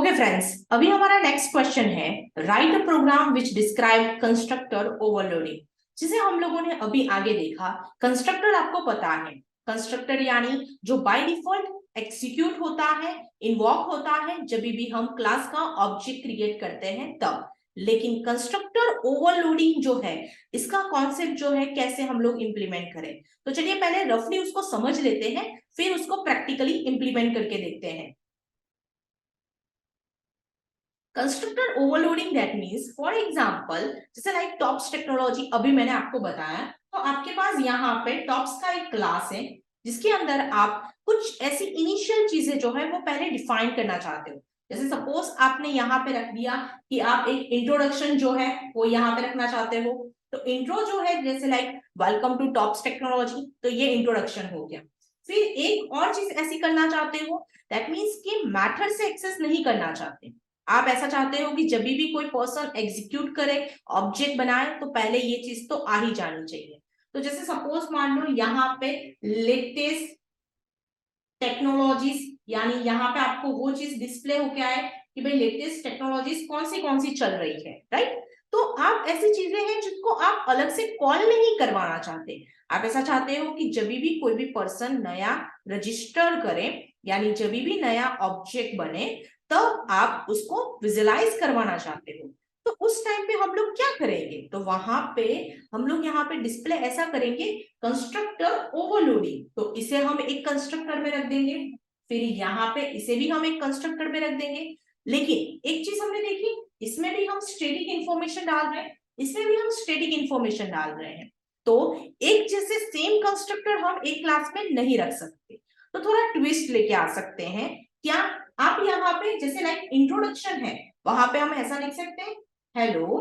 Okay friends, अभी हमारा next question है write a program which describe constructor overloading. जिसे हम लोगों ने अभी आगे देखा। कंस्ट्रक्टर आपको पता है, कंस्ट्रक्टर यानी जो बाय डिफॉल्ट एग्जीक्यूट होता है, इन्वॉक होता है जब भी हम क्लास का ऑब्जेक्ट क्रिएट करते हैं तब। लेकिन कंस्ट्रक्टर ओवरलोडिंग जो है, इसका कॉन्सेप्ट जो है कैसे हम लोग इंप्लीमेंट करें, तो चलिए पहले रफली उसको समझ लेते हैं, फिर उसको प्रैक्टिकली इंप्लीमेंट करके देखते हैं। Constructor overloading that means for example जैसे लाइक टॉप्स टेक्नोलॉजी अभी मैंने आपको बताया, तो आपके पास यहाँ पे टॉप्स का एक क्लास है जिसके अंदर आप कुछ ऐसी इनिशियल चीजें जो है वो पहले डिफाइन करना चाहते हो। जैसे सपोज आपने यहाँ पे रख दिया कि आप एक इंट्रोडक्शन जो है वो यहाँ पे रखना चाहते हो। तो इंट्रो जो है जैसे like welcome to tops technology, तो ये इंट्रोडक्शन हो गया। फिर एक और चीज ऐसी करना चाहते हो दैट मीन्स कि मैथड से एक्सेस नहीं करना चाहते। आप ऐसा चाहते हो कि जब भी कोई पर्सन एग्जीक्यूट करे, ऑब्जेक्ट बनाए, तो पहले ये चीज तो आ ही जानी चाहिए। तो जैसे सपोज मान लो यहाँ पे लेटेस्ट टेक्नोलॉजीज, यानी यहाँ पे आपको वो चीज डिस्प्ले होके आए कि भाई लेटेस्ट टेक्नोलॉजीज कौन सी चल रही है, राइट। तो आप ऐसी चीजें हैं जिनको आप अलग से कॉल नहीं करवाना चाहते। आप ऐसा चाहते हो कि जब भी कोई भी पर्सन नया रजिस्टर करे, यानी जब भी नया ऑब्जेक्ट बने, तब आप उसको विजुअलाइज करवाना चाहते हो। तो उस टाइम पे हम लोग क्या करेंगे, तो वहां पे हम लोग यहाँ पे डिस्प्ले ऐसा करेंगे कंस्ट्रक्टर ओवरलोडिंग। तो इसे हम एक कंस्ट्रक्टर में रख देंगे, फिर यहाँ पे इसे भी हम एक कंस्ट्रक्टर में रख देंगे। लेकिन एक चीज हमने देखी, इसमें भी हम स्टैटिक इंफॉर्मेशन डाल रहे हैं, इसमें भी हम स्टैटिक इंफॉर्मेशन डाल रहे हैं। तो एक जैसे सेम कंस्ट्रक्टर हम एक क्लास में नहीं रख सकते, तो थोड़ा ट्विस्ट लेके आ सकते हैं। क्या आप यहाँ पे जैसे लाइक इंट्रोडक्शन है, वहां पे हम ऐसा लिख सकते हैं हेलो,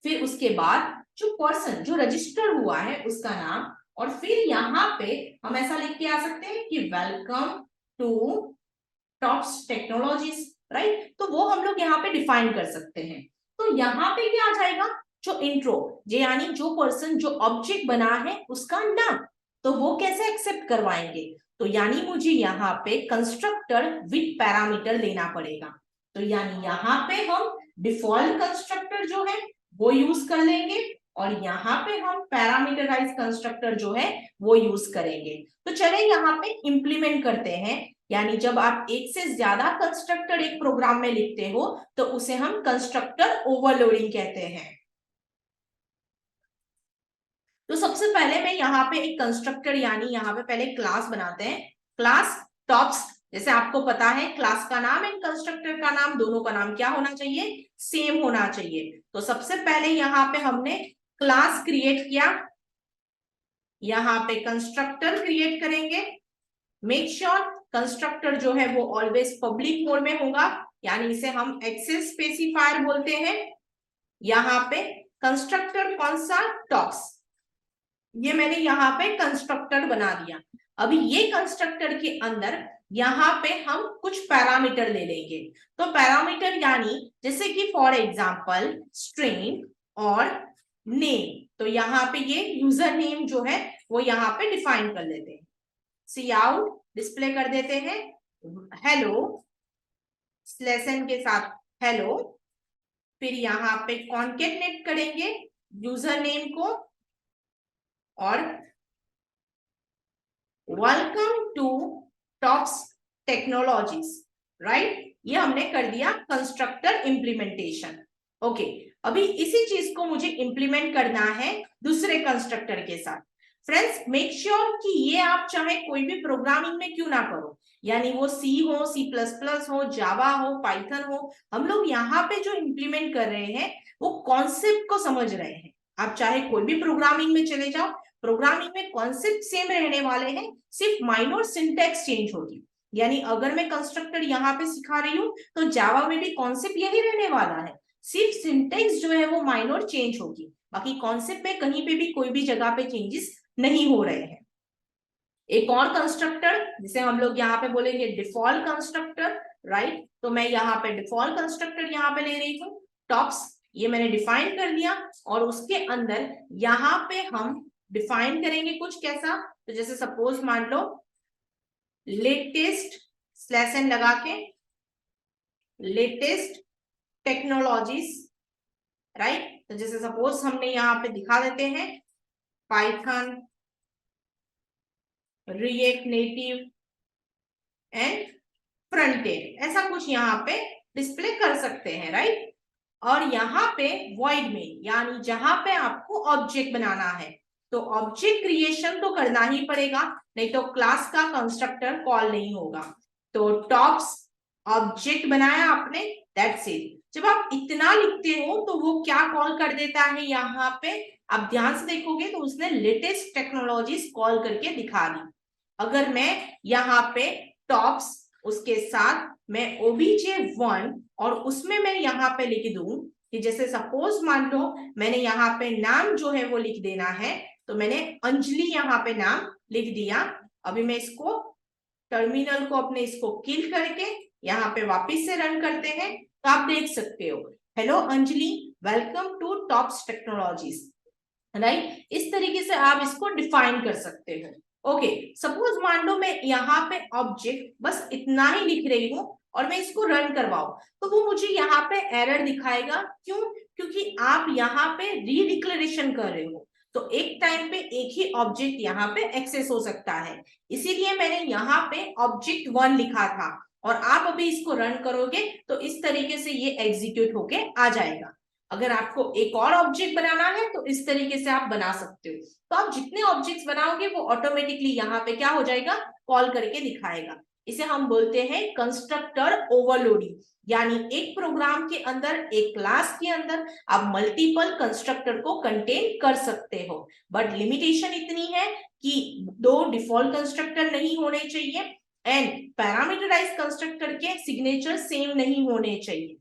फिर उसके बाद जो पर्सन जो रजिस्टर हुआ है उसका नाम, और फिर यहाँ पे हम ऐसा लिख के आ सकते हैं कि welcome to tops technologies, right. तो वो हम लोग यहाँ पे डिफाइन कर सकते हैं। तो यहाँ पे क्या आ जाएगा, जो इंट्रो जे यानी जो पर्सन जो ऑब्जेक्ट बना है उसका नाम, तो वो कैसे एक्सेप्ट करवाएंगे, तो यानी मुझे यहाँ पे कंस्ट्रक्टर विद पैरामीटर लेना पड़ेगा। तो यानी यहाँ पे हम डिफॉल्ट कंस्ट्रक्टर जो है वो यूज कर लेंगे, और यहाँ पे हम पैरामीटराइज कंस्ट्रक्टर जो है वो यूज करेंगे। तो चले यहाँ पे इंप्लीमेंट करते हैं। यानी जब आप एक से ज्यादा कंस्ट्रक्टर एक प्रोग्राम में लिखते हो तो उसे हम कंस्ट्रक्टर ओवरलोडिंग कहते हैं। तो सबसे पहले मैं यहाँ पे एक कंस्ट्रक्टर यानी यहाँ पे पहले क्लास बनाते हैं, क्लास टॉप्स। जैसे आपको पता है क्लास का नाम एंड कंस्ट्रक्टर का नाम, दोनों का नाम क्या होना चाहिए, सेम होना चाहिए। तो सबसे पहले यहाँ पे हमने क्लास क्रिएट किया, यहाँ पे कंस्ट्रक्टर क्रिएट करेंगे। मेक श्योर कंस्ट्रक्टर जो है वो ऑलवेज पब्लिक मोड में होगा, यानी इसे हम एक्सेस स्पेसिफायर बोलते हैं। यहाँ पे कंस्ट्रक्टर कौन सा, टॉप्स, ये मैंने यहाँ पे कंस्ट्रक्टर बना दिया। अभी ये कंस्ट्रक्टर के अंदर यहाँ पे हम कुछ पैरामीटर ले लेंगे। तो पैरामीटर यानी जैसे कि फॉर एग्जांपल स्ट्रिंग और नेम, तो यहाँ पे ये यूजर नेम जो है वो यहाँ पे डिफाइन कर लेते हैं। सी आउट डिस्प्ले कर देते हैं हेलो स्लेशन के साथ हेलो, फिर यहाँ पे कॉन्केटनेट करेंगे यूजर नेम को और welcome to tops technologies, right. ये हमने कर दिया कंस्ट्रक्टर इंप्लीमेंटेशन। ओके, अभी इसी चीज को मुझे इंप्लीमेंट करना है दूसरे कंस्ट्रक्टर के साथ। फ्रेंड्स मेक श्योर कि ये आप चाहे कोई भी प्रोग्रामिंग में क्यों ना करो, यानी वो सी हो, सी प्लस प्लस हो, जावा हो, पाइथन हो, हम लोग यहाँ पे जो इंप्लीमेंट कर रहे हैं वो कॉन्सेप्ट को समझ रहे हैं। आप चाहे कोई भी प्रोग्रामिंग में चले जाओ, प्रोग्रामिंग में कॉन्सेप्ट सेम रहने वाले हैं, सिर्फ माइनर सिंटैक्स चेंज होगी। यानी अगर मैं कंस्ट्रक्टर यहाँ पे सिखा रही हूँ तो जावा में भी कॉन्सेप्ट यही रहने वाला है, सिर्फ सिंटैक्स जो है वो माइनर चेंज होगी, बाकी कॉन्सेप्ट में कहीं पे भी कोई भी जगह पे चेंजेस नहीं हो रहे हैं। एक और कंस्ट्रक्टर जिसे हम लोग यहाँ पे बोलेंगे डिफॉल्ट कंस्ट्रक्टर, राइट। तो मैं यहाँ पे डिफॉल्ट कंस्ट्रक्टर यहाँ पे ले रही हूँ टॉप्स, ये मैंने डिफाइन कर दिया, और उसके अंदर यहाँ पे हम डिफाइन करेंगे कुछ कैसा, तो जैसे सपोज मान लो लेटेस्ट स्लैश एन लगा के लेटेस्ट टेक्नोलॉजीज, राइट। तो जैसे सपोज हमने यहाँ पे दिखा देते हैं Python, react native and front end, ऐसा कुछ यहाँ पे डिस्प्ले कर सकते हैं, राइट। और यहाँ पे वॉइड में यानी जहां पे आपको ऑब्जेक्ट बनाना है, तो ऑब्जेक्ट क्रिएशन तो करना ही पड़ेगा, नहीं तो क्लास का कंस्ट्रक्टर कॉल नहीं होगा। तो टॉप्स ऑब्जेक्ट बनाया आपने, दैट्स इट। जब आप इतना लिखते हो तो वो क्या कॉल कर देता है यहाँ पे, आप ध्यान से देखोगे तो उसने लेटेस्ट टेक्नोलॉजीज कॉल करके दिखा दी। अगर मैं यहाँ पे टॉप्स उसके साथ मैं obj1 और उसमें मैं यहाँ पे लिख दूं कि जैसे सपोज मान लो मैंने यहाँ पे नाम जो है वो लिख देना है, तो मैंने अंजलि यहाँ पे नाम लिख दिया। अभी मैं इसको टर्मिनल को अपने इसको किल करके यहाँ पे वापस से रन करते हैं, तो आप देख सकते हो hello Anjali, welcome to tops technologies, right. इस तरीके से आप इसको डिफाइन कर सकते हो। ओके, सपोज मान लो मैं यहाँ पे ऑब्जेक्ट बस इतना ही लिख रही हूँ और मैं इसको रन करवाऊं, तो वो मुझे यहाँ पे एरर दिखाएगा। क्यों? क्योंकि आप यहाँ पे रीडिक्लेरेशन कर रहे हो, तो एक टाइम पे एक ही ऑब्जेक्ट यहाँ पे एक्सेस हो सकता है। इसीलिए मैंने यहाँ पे ऑब्जेक्ट 1 लिखा था, और आप अभी इसको रन करोगे तो इस तरीके से ये एग्जीक्यूट होके आ जाएगा। अगर आपको एक और ऑब्जेक्ट बनाना है तो इस तरीके से आप बना सकते हो। तो आप जितने ऑब्जेक्ट्स बनाओगे वो ऑटोमेटिकली यहाँ पे क्या हो जाएगा, कॉल करके दिखाएगा। इसे हम बोलते हैं कंस्ट्रक्टर ओवरलोडिंग, यानी एक प्रोग्राम के अंदर, एक क्लास के अंदर आप मल्टीपल कंस्ट्रक्टर को कंटेन कर सकते हो, बट लिमिटेशन इतनी है कि 2 डिफॉल्ट कंस्ट्रक्टर नहीं होने चाहिए एंड पैरामीटराइज्ड कंस्ट्रक्टर के सिग्नेचर सेम नहीं होने चाहिए।